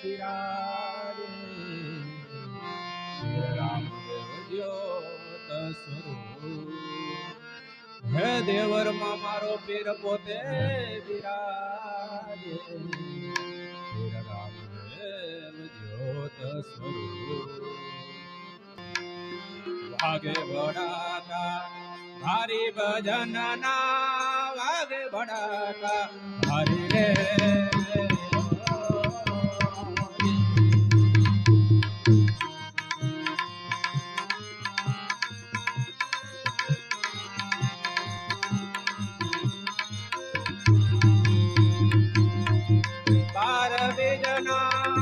બિરાજે રામદેવ જ્યોત સ્વરૂપ હે દેવર માં મારો પીર પોતે બિરાજે રામદેવ જ્યોત સ્વરૂપ વાગે વડાકા ભારી ભજન ના વાગે વડાકા ભારી રે બાર બીજના